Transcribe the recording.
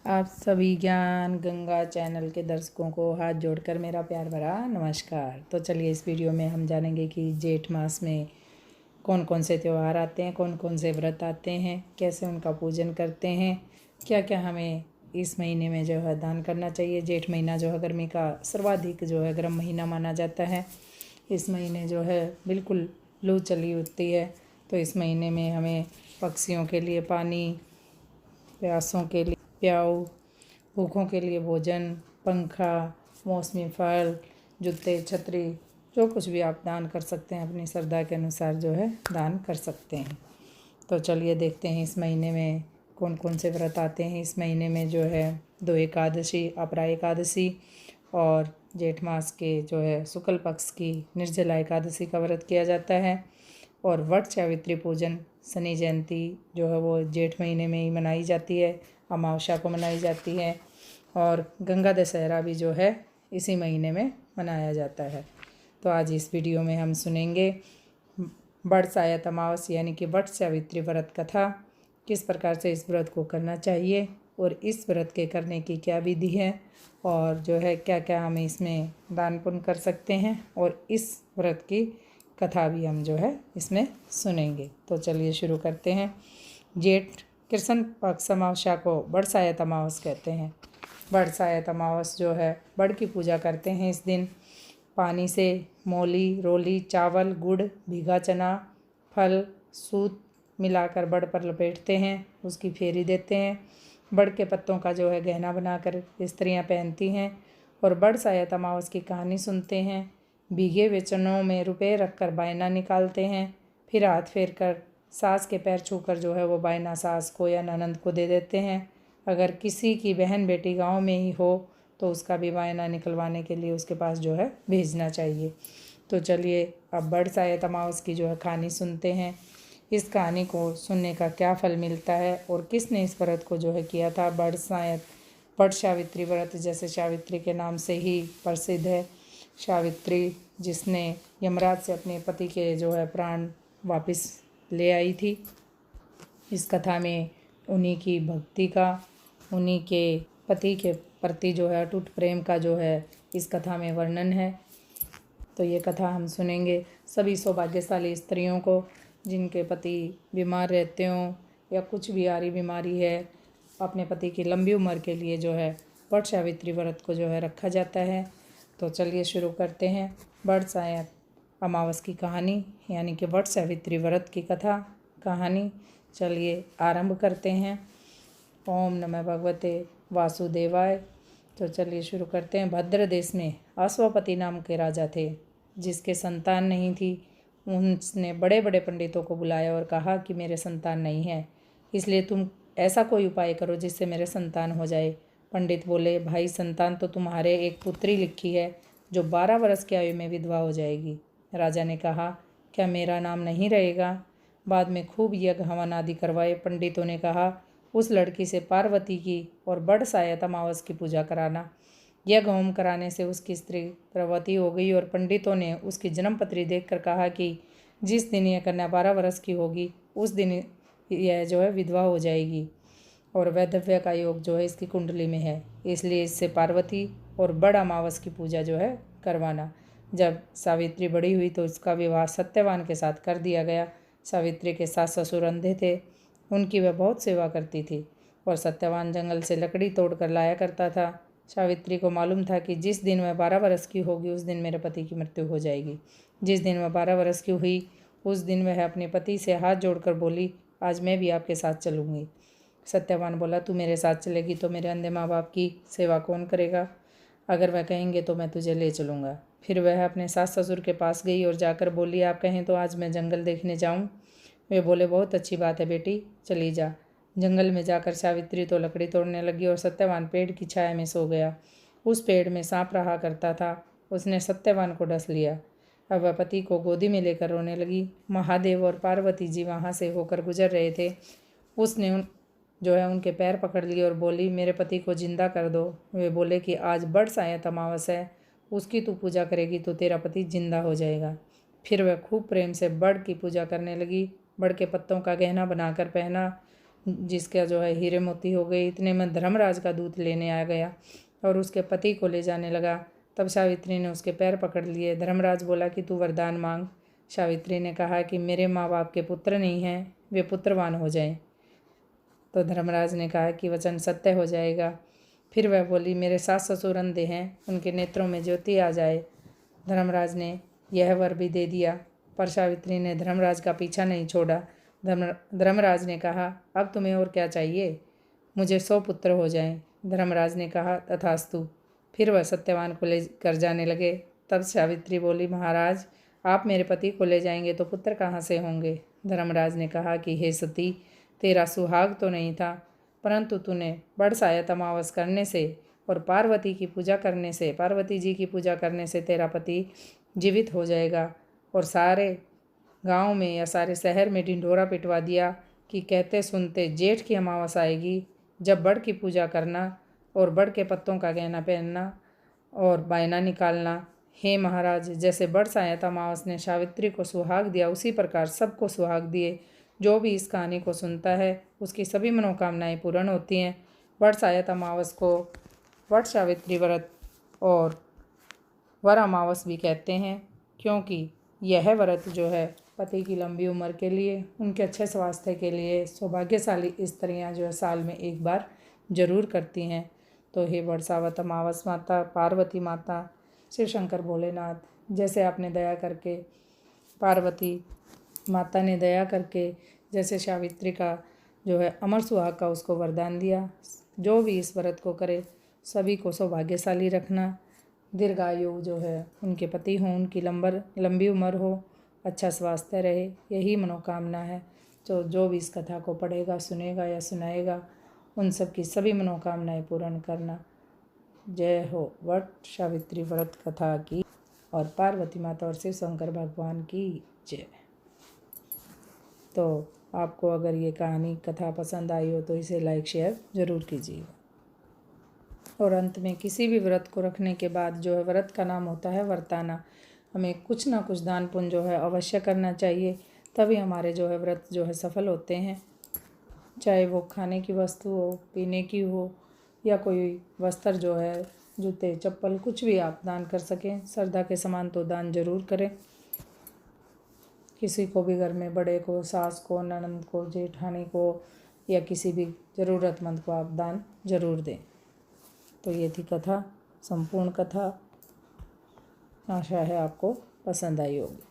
आप सभी ज्ञान गंगा चैनल के दर्शकों को हाथ जोड़कर मेरा प्यार भरा नमस्कार। तो चलिए इस वीडियो में हम जानेंगे कि जेठ मास में कौन कौन से त्यौहार आते हैं, कौन कौन से व्रत आते हैं, कैसे उनका पूजन करते हैं, क्या क्या हमें इस महीने में जो है दान करना चाहिए। जेठ महीना जो है गर्मी का सर्वाधिक जो है गर्म महीना माना जाता है। इस महीने जो है बिल्कुल लू चली होती है। तो इस महीने में हमें पक्षियों के लिए पानी, प्यासों के लिए प्याऊ, भूखों के लिए भोजन, पंखा, मौसमी फल, जूते, छतरी, जो कुछ भी आप दान कर सकते हैं अपनी श्रद्धा के अनुसार जो है दान कर सकते हैं। तो चलिए देखते हैं इस महीने में कौन कौन से व्रत आते हैं। इस महीने में जो है 2 एकादशी, अपरा एकादशी और जेठ मास के जो है शुक्ल पक्ष की निर्जला एकादशी का व्रत किया जाता है। और वट सावित्री पूजन, शनि जयंती जो है वो जेठ महीने में ही मनाई जाती है, अमावस्या को मनाई जाती है। और गंगा दशहरा भी जो है इसी महीने में मनाया जाता है। तो आज इस वीडियो में हम सुनेंगे वट सायत अमावस्या यानी कि वट सावित्री व्रत कथा, किस प्रकार से इस व्रत को करना चाहिए और इस व्रत के करने की क्या विधि है, और जो है क्या क्या हम इसमें दान पुण्य कर सकते हैं, और इस व्रत की कथा भी हम जो है इसमें सुनेंगे। तो चलिए शुरू करते हैं। जेठ कृष्ण पक्ष अमावस्या को बरसायत अमावस कहते हैं। बरसायत अमावस जो है बड़ की पूजा करते हैं। इस दिन पानी से मौली, रोली, चावल, गुड़, भीगा चना, फल, सूत मिलाकर बड़ पर लपेटते हैं, उसकी फेरी देते हैं। बड़ के पत्तों का जो है गहना बनाकर स्त्रियां पहनती हैं और बड़ सायत अमावस की कहानी सुनते हैं। भीगे हुए चनों में रुपए रखकर बायना निकालते हैं, फिर हाथ फेर कर सास के पैर छूकर जो है वो बायना सास को या ननंद को दे देते हैं। अगर किसी की बहन बेटी गांव में ही हो तो उसका भी बायना निकलवाने के लिए उसके पास जो है भेजना चाहिए। तो चलिए अब बड़ सायत अमावस की जो है कहानी सुनते हैं। इस कहानी को सुनने का क्या फल मिलता है और किसने इस व्रत को जो है किया था। बड़ सायत वट सावित्री व्रत जैसे सावित्री के नाम से ही प्रसिद्ध है। सावित्री जिसने यमराज से अपने पति के जो है प्राण वापस ले आई थी। इस कथा में उन्हीं की भक्ति का, उन्हीं के पति के प्रति जो है अटूट प्रेम का जो है इस कथा में वर्णन है। तो ये कथा हम सुनेंगे। सभी सौभाग्यशाली स्त्रियों को जिनके पति बीमार रहते हों या कुछ भी आरी बीमारी है, अपने पति की लंबी उम्र के लिए जो है वट सावित्री व्रत को जो है रखा जाता है। तो चलिए शुरू करते हैं वट सायत अमावस की कहानी यानी कि वट सावित्री व्रत की कथा कहानी। चलिए आरंभ करते हैं। ओम नमः भगवते वासुदेवाय। तो चलिए शुरू करते हैं। भद्र देश में अश्वपति नाम के राजा थे, जिसके संतान नहीं थी। उसने बड़े बड़े पंडितों को बुलाया और कहा कि मेरे संतान नहीं है, इसलिए तुम ऐसा कोई उपाय करो जिससे मेरे संतान हो जाए। पंडित बोले, भाई संतान तो तुम्हारे एक पुत्री लिखी है जो 12 वर्ष की आयु में विधवा हो जाएगी। राजा ने कहा, क्या मेरा नाम नहीं रहेगा? बाद में खूब यज्ञ हवन आदि करवाए। पंडितों ने कहा, उस लड़की से पार्वती की और बड़ सायत अमावस की पूजा कराना। यज्ञ होम कराने से उसकी स्त्री गर्भवती हो गई और पंडितों ने उसकी जन्मपत्री देखकर कहा कि जिस दिन यह कन्या 12 वर्ष की होगी उस दिन यह जो है विधवा हो जाएगी और वैधव्य का योग जो है इसकी कुंडली में है, इसलिए इससे पार्वती और बड़ अमावस की पूजा जो है करवाना। जब सावित्री बड़ी हुई तो उसका विवाह सत्यवान के साथ कर दिया गया। सावित्री के सास ससुर अंधे थे, उनकी वह बहुत सेवा करती थी और सत्यवान जंगल से लकड़ी तोड़ कर लाया करता था। सावित्री को मालूम था कि जिस दिन वह 12 वर्ष की होगी उस दिन मेरे पति की मृत्यु हो जाएगी। जिस दिन वह 12 वर्ष की हुई उस दिन वह अपने पति से हाथ जोड़कर बोली, आज मैं भी आपके साथ चलूँगी। सत्यवान बोला, तू मेरे साथ चलेगी तो मेरे अंधे माँ बाप की सेवा कौन करेगा? अगर वह कहेंगे तो मैं तुझे ले चलूँगा। फिर वह अपने सास ससुर के पास गई और जाकर बोली, आप कहें तो आज मैं जंगल देखने जाऊँ? वे बोले, बहुत अच्छी बात है बेटी, चली जा। जंगल में जाकर सावित्री तो लकड़ी तोड़ने लगी और सत्यवान पेड़ की छाया में सो गया। उस पेड़ में सांप रहा करता था, उसने सत्यवान को डस लिया। अब वह पति को गोदी में लेकर रोने लगी। महादेव और पार्वती जी वहाँ से होकर गुजर रहे थे। उसने उनके पैर पकड़ लिए और बोली, मेरे पति को जिंदा कर दो। वे बोले कि आज बड़ सायत अमावस है, उसकी तू पूजा करेगी तो तेरा पति जिंदा हो जाएगा। फिर वह खूब प्रेम से बड़ की पूजा करने लगी। बड़ के पत्तों का गहना बनाकर पहना, जिसका जो है हीरे मोती हो गई। इतने में धर्मराज का दूत लेने आ गया और उसके पति को ले जाने लगा। तब सावित्री ने उसके पैर पकड़ लिए। धर्मराज बोला कि तू वरदान मांग। सावित्री ने कहा कि मेरे माँ बाप के पुत्र नहीं हैं, वे पुत्रवान हो जाएं। तो धर्मराज ने कहा कि वचन सत्य हो जाएगा। फिर वह बोली, मेरे सास ससुर अंधे हैं, उनके नेत्रों में ज्योति आ जाए। धर्मराज ने यह वर भी दे दिया, पर सावित्री ने धर्मराज का पीछा नहीं छोड़ा। धर्मराज ने कहा, अब तुम्हें और क्या चाहिए? मुझे 100 पुत्र हो जाएं। धर्मराज ने कहा, तथास्तु। फिर वह सत्यवान को ले कर जाने लगे। तब सावित्री बोली, महाराज, आप मेरे पति को ले जाएंगे तो पुत्र कहाँ से होंगे? धर्मराज ने कहा कि हे सती, तेरा सुहाग तो नहीं था, परंतु तूने बड़ सायत अमावस करने से और पार्वती जी की पूजा करने से तेरा पति जीवित हो जाएगा। और सारे गांव में या सारे शहर में ढिंढोरा पिटवा दिया कि कहते सुनते जेठ की अमावस आएगी, जब बड़ की पूजा करना और बड़ के पत्तों का गहना पहनना और बायना निकालना। हे महाराज, जैसे बड़ सायत अमावस ने सावित्री को सुहाग दिया, उसी प्रकार सबको सुहाग दिए। जो भी इस कहानी को सुनता है उसकी सभी मनोकामनाएं पूर्ण होती हैं। बड़ सायत अमावस को वट सावित्री व्रत और वर अमावस भी कहते हैं, क्योंकि यह व्रत जो है पति की लंबी उम्र के लिए, उनके अच्छे स्वास्थ्य के लिए सौभाग्यशाली स्त्रियां जो है साल में एक बार जरूर करती हैं। तो हे वर्षावत अमावस माता, पार्वती माता, शिव शंकर भोलेनाथ, जैसे आपने दया करके, पार्वती माता ने दया करके जैसे सावित्री का जो है अमर सुहाग का उसको वरदान दिया, जो भी इस व्रत को करे सभी को सौभाग्यशाली रखना, दीर्घायु जो है उनके पति हों, उनकी लंबी उम्र हो, अच्छा स्वास्थ्य रहे, यही मनोकामना है। तो जो भी इस कथा को पढ़ेगा, सुनेगा या सुनाएगा, उन सब की सभी मनोकामनाएं पूर्ण करना। जय हो वट सावित्री व्रत कथा की और पार्वती माता और शिव शंकर भगवान की जय। तो आपको अगर ये कहानी कथा पसंद आई हो तो इसे लाइक शेयर ज़रूर कीजिएगा। और अंत में किसी भी व्रत को रखने के बाद जो है व्रत का नाम होता है वर्ताना। हमें कुछ ना कुछ दान पुण्य जो है अवश्य करना चाहिए, तभी हमारे जो है व्रत जो है सफल होते हैं। चाहे वो खाने की वस्तु हो, पीने की हो, या कोई वस्त्र जो है, जूते चप्पल, कुछ भी आप दान कर सकें श्रद्धा के समान तो दान जरूर करें। किसी को भी घर में बड़े को, सास को, ननंद को, जेठानी को या किसी भी ज़रूरतमंद को आप दान जरूर दें। तो ये थी कथा, संपूर्ण कथा। आशा है आपको पसंद आई होगी।